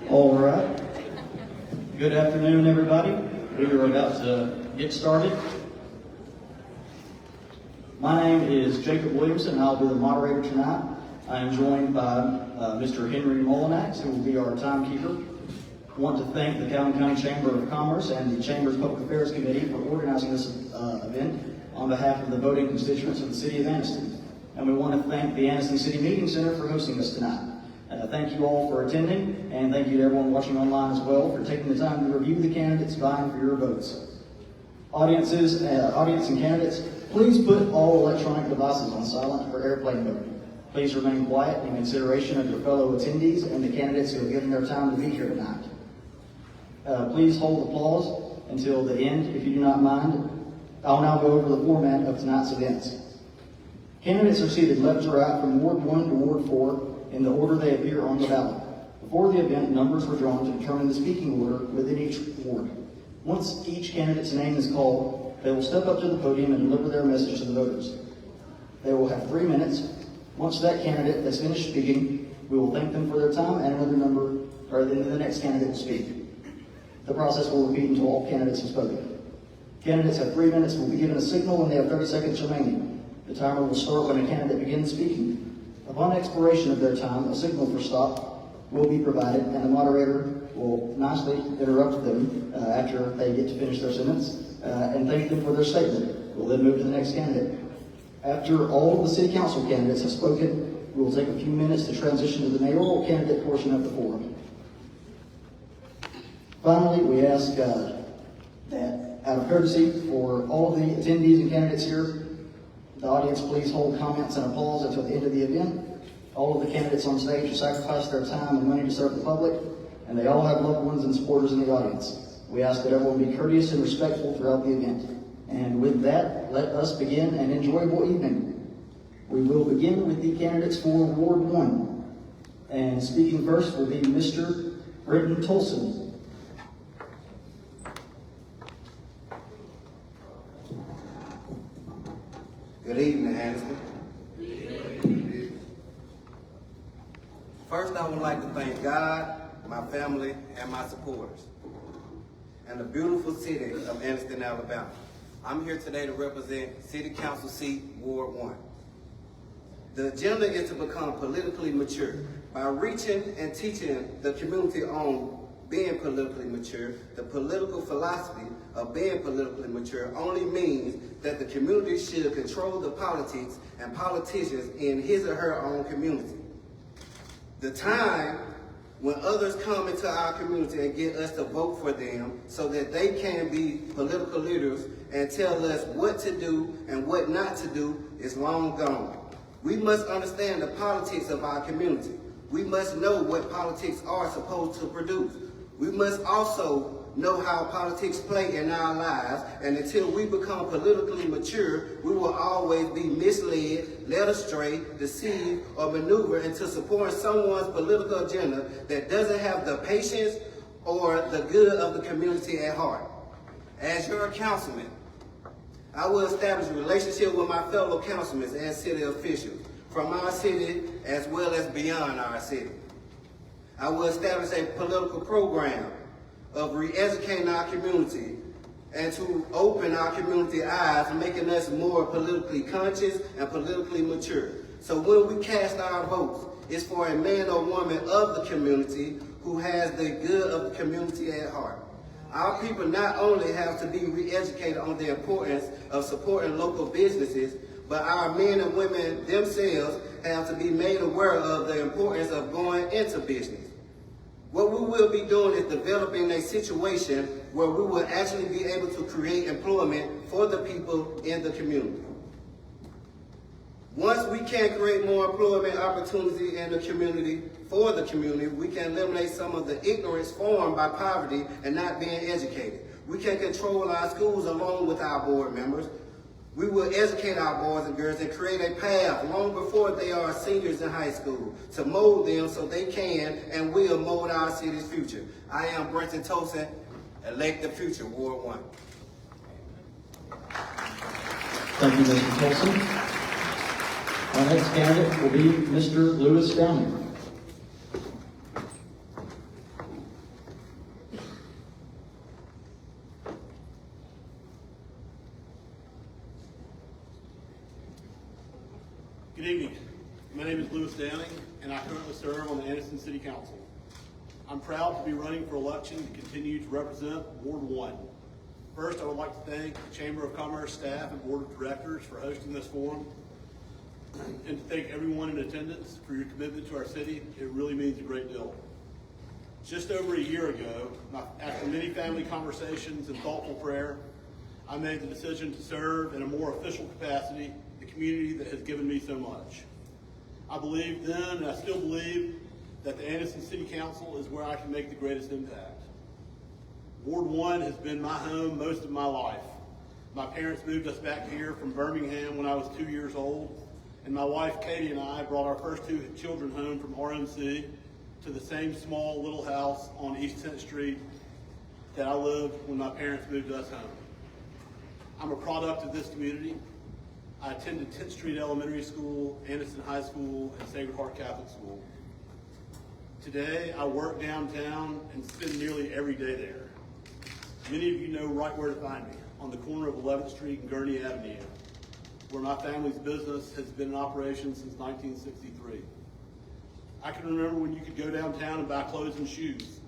All right. Good afternoon, everybody. We are about to get started. My name is Jacob Williamson, and I'll be the moderator tonight. I am joined by Mr. Henry Molinax, who will be our timekeeper. I want to thank the Calhoun County Chamber of Commerce and the Chamber's Public Affairs Committee for organizing this event on behalf of the voting constituents of the City of Anniston. And we want to thank the Anniston City Meeting Center for hosting us tonight. Thank you all for attending, and thank you to everyone watching online as well for taking the time to review the candidates vying for your votes. Audience and candidates, please put all electronic devices on silent for airplane mode. Please remain quiet in consideration of your fellow attendees and the candidates who have given their time to be here tonight. Please hold applause until the end if you do not mind. I'll now go over the format of tonight's events. Candidates are seated left to right from Ward 1 to Ward 4 in the order they appear on the ballot. Before the event, numbers were drawn to determine the speaking order within each ward. Once each candidate's name is called, they will step up to the podium and deliver their message to the voters. They will have 3 minutes. Once that candidate has finished speaking, we will thank them for their time, and then the next candidate will speak. The process will repeat until all candidates have spoken. Candidates have 3 minutes, will be given a signal when they have 30 seconds remaining. The timer will start when a candidate begins speaking. Upon expiration of their time, a signal for stop will be provided, and the moderator will nicely interrupt them after they get to finish their sentence and thank them for their statement. We'll then move to the next candidate. After all of the City Council candidates have spoken, we will take a few minutes to transition to the mayoral candidate portion of the forum. Finally, we ask that out of courtesy for all of the attendees and candidates here, the audience please hold comments and applause until the end of the event. All of the candidates on stage have sacrificed their time and money to serve the public, and they all have loved ones and supporters in the audience. We ask that everyone be courteous and respectful throughout the event. And with that, let us begin an enjoyable evening. We will begin with the candidates for Ward 1. And speaking first will be Mr. Brenton Tolson. Good evening, Anniston. First, I would like to thank God, my family, and my supporters, and the beautiful city of Anniston, Alabama. I'm here today to represent City Council seat Ward 1. The agenda is to become politically mature. By reaching and teaching the community on being politically mature, the political philosophy of being politically mature only means that the community should control the politics and politicians in his or her own community. The time when others come into our community and get us to vote for them so that they can be political leaders and tell us what to do and what not to do is long gone. We must understand the politics of our community. We must know what politics are supposed to produce. We must also know how politics play in our lives, and until we become politically mature, we will always be misled, led astray, deceived, or maneuvered into supporting someone's political agenda that doesn't have the patience or the good of the community at heart. As your councilman, I will establish a relationship with my fellow councilmen and city officials from our city as well as beyond our city. I will establish a political program of re-educating our community and to open our community eyes, making us more politically conscious and politically mature. So when we cast our votes, it's for a man or woman of the community who has the good of the community at heart. Our people not only have to be re-educated on the importance of supporting local businesses, but our men and women themselves have to be made aware of the importance of going into business. What we will be doing is developing a situation where we will actually be able to create employment for the people in the community. Once we can create more employment opportunity in the community, for the community, we can eliminate some of the ignorance formed by poverty and not being educated. We can control our schools along with our board members. We will educate our boys and girls and create a path long before they are seniors in high school to mold them so they can and will mold our city's future. I am Brenton Tosin, elect the future, Ward 1. Thank you, Mr. Tolson. Our next candidate will be Mr. Lewis Downing. Good evening. My name is Lewis Downing, and I currently serve on the Anniston City Council. I'm proud to be running for election to continue to represent Ward 1. First, I would like to thank the Chamber of Commerce staff and Board of Directors for hosting this forum, and to thank everyone in attendance for your commitment to our city. It really means a great deal. Just over a year ago, after many family conversations and thoughtful prayer, I made the decision to serve in a more official capacity the community that has given me so much. I believed then, and I still believe, that the Anniston City Council is where I can make the greatest impact. Ward 1 has been my home most of my life. My parents moved us back here from Birmingham when I was 2 years old, and my wife Katie and I brought our first 2 children home from RMC to the same small little house on East 10th Street that I lived when my parents moved us home. I'm a product of this community. I attended 10th Street Elementary School, Anniston High School, and Sacred Heart Catholic School. Today, I work downtown and spend nearly every day there. Many of you know right where to find me, on the corner of 11th Street and Gurney Avenue, where my family's business has been in operation since 1963. I can remember when you could go downtown and buy clothes and shoes.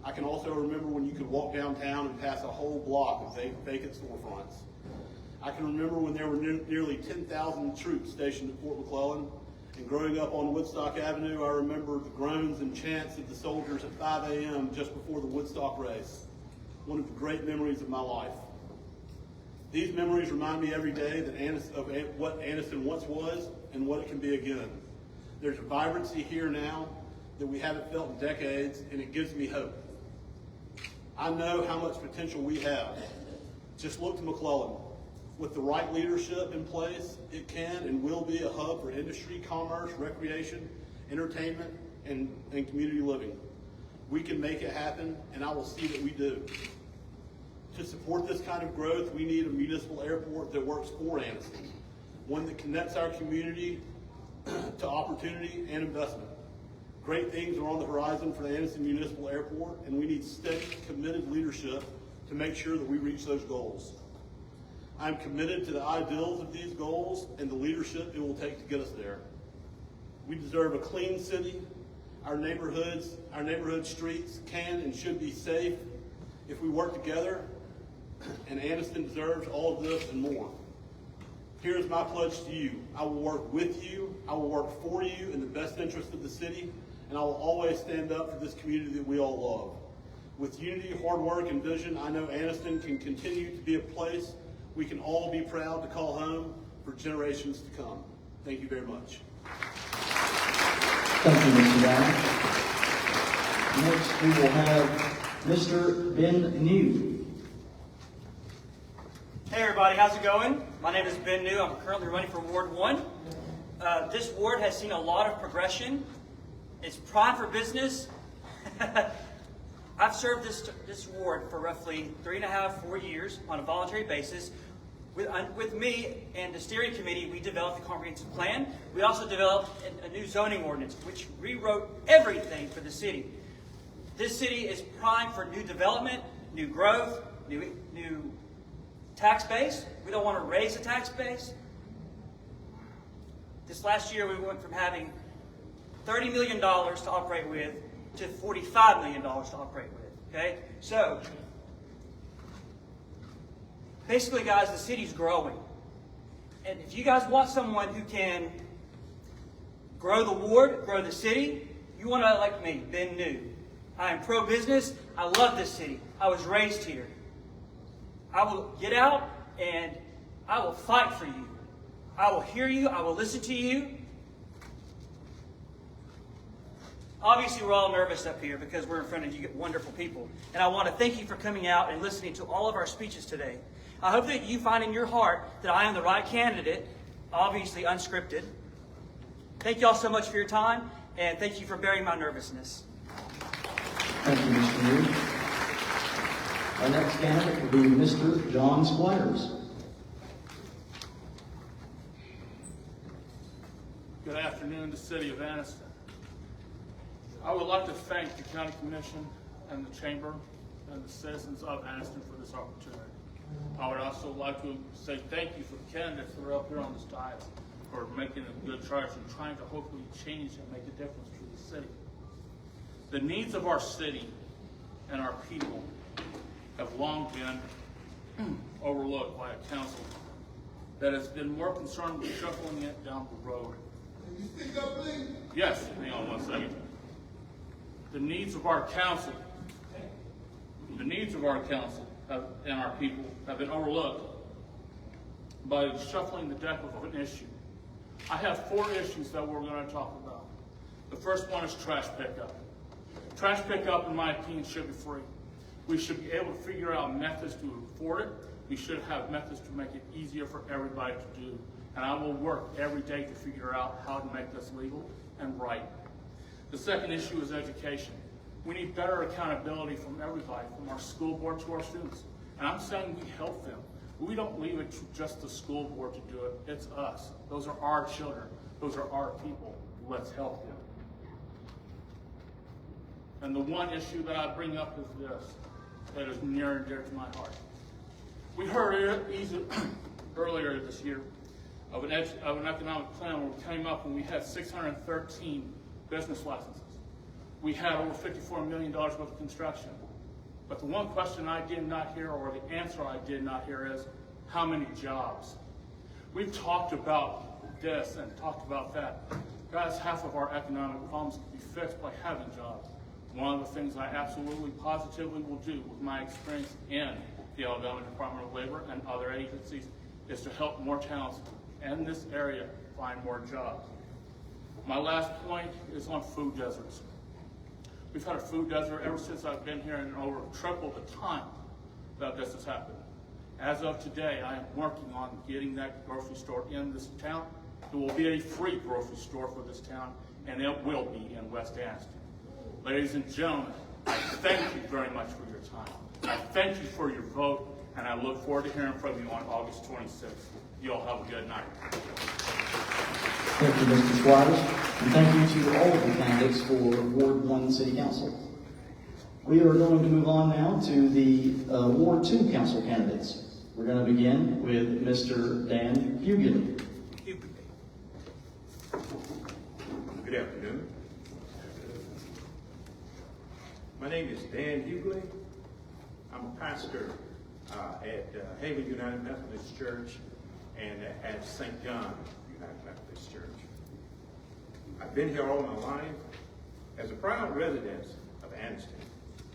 I can also remember when you could walk downtown and pass a whole block of vacant storefronts. I can remember when there were nearly 10,000 troops stationed at Fort McClellan, and growing up on Woodstock Avenue, I remember the groans and chants of the soldiers at 5 a.m. just before the Woodstock race, one of the great memories of my life. These memories remind me every day of what Anniston once was and what it can be again. There's a vibrancy here now that we haven't felt in decades, and it gives me hope. I know how much potential we have. Just look to McClellan. With the right leadership in place, it can and will be a hub for industry, commerce, recreation, entertainment, and community living. We can make it happen, and I will see that we do. To support this kind of growth, we need a municipal airport that works for Anniston, one that connects our community to opportunity and investment. Great things are on the horizon for the Anniston Municipal Airport, and we need steady, committed leadership to make sure that we reach those goals. I'm committed to the ideals of these goals and the leadership it will take to get us there. We deserve a clean city. Our neighborhood streets can and should be safe if we work together, and Anniston deserves all of this and more. Here's my pledge to you. I will work with you, I will work for you in the best interest of the city, and I will always stand up for this community that we all love. With unity, hard work, and vision, I know Anniston can continue to be a place we can all be proud to call home for generations to come. Thank you very much. Thank you, Mr. Downing. Next, we will have Mr. Ben New. Hey everybody, how's it going? My name is Ben New. I'm currently running for Ward 1. This ward has seen a lot of progression. It's prime for business. I've served this ward for roughly 3.5, 4 years on a voluntary basis. With me and the steering committee, we developed a comprehensive plan. We also developed a new zoning ordinance, which rewrote everything for the city. This city is primed for new development, new growth, new tax base. We don't want to raise the tax base. This last year, we went from having $30 million to operate with to $45 million to operate with, okay? So, basically, guys, the city's growing. And if you guys want someone who can grow the ward, grow the city, you want to elect me, Ben New. I am pro-business. I love this city. I was raised here. I will get out and I will fight for you. I will hear you. I will listen to you. Obviously, we're all nervous up here because we're in front of you wonderful people. And I want to thank you for coming out and listening to all of our speeches today. I hope that you find in your heart that I am the right candidate, obviously unscripted. Thank you all so much for your time, and thank you for bearing my nervousness. Thank you, Mr. Moody. Our next candidate will be Mr. John Squires. Good afternoon to the City of Anniston. I would like to thank the County Commission and the Chamber and the citizens of Anniston for this opportunity. I would also like to say thank you for the candidates that are up here on this dais for making a good charge and trying to hopefully change and make a difference to the city. The needs of our city and our people have long been overlooked by a council that has been more concerned with shuffling it down the road. Can you speak up, please? Yes, hang on one second. The needs of our council, and our people have been overlooked by shuffling the deck of an issue. I have 4 issues that we're going to talk about. The first one is trash pickup. Trash pickup, in my opinion, should be free. We should be able to figure out methods to afford it. We should have methods to make it easier for everybody to do. And I will work every day to figure out how to make this legal and right. The second issue is education. We need better accountability from everybody, from our school board to our students. And I'm saying we help them. We don't leave it to just the school board to do it. It's us. Those are our children. Those are our people. Let's help them. And the one issue that I bring up is this, that is near and dear to my heart. We heard earlier this year of an economic plan where we came up and we had 613 business licenses. We had over $54 million worth of construction. But the one question I did not hear, or the answer I did not hear, is how many jobs? We've talked about this and talked about that. Guys, half of our economic problems can be fixed by having jobs. One of the things I absolutely positively will do with my experience in the Alabama Department of Labor and other agencies is to help more towns in this area find more jobs. My last point is on food deserts. We've had a food desert ever since I've been here, and over triple the time that this has happened. As of today, I am working on getting that grocery store in this town. It will be a free grocery store for this town, and it will be in West Anniston. Ladies and gentlemen, I thank you very much for your time. I thank you for your vote, and I look forward to hearing from you on August 26th. You all have a good night. Thank you, Mr. Squires, and thank you to all of the candidates for Ward 1 City Council. We are going to move on now to the Ward 2 Council candidates. We're going to begin with Mr. Dan Hughley. Good afternoon. My name is Dan Hughley. I'm a pastor at Haven United Methodist Church and at St. John United Methodist Church. I've been here all my life. As a proud resident of Anniston,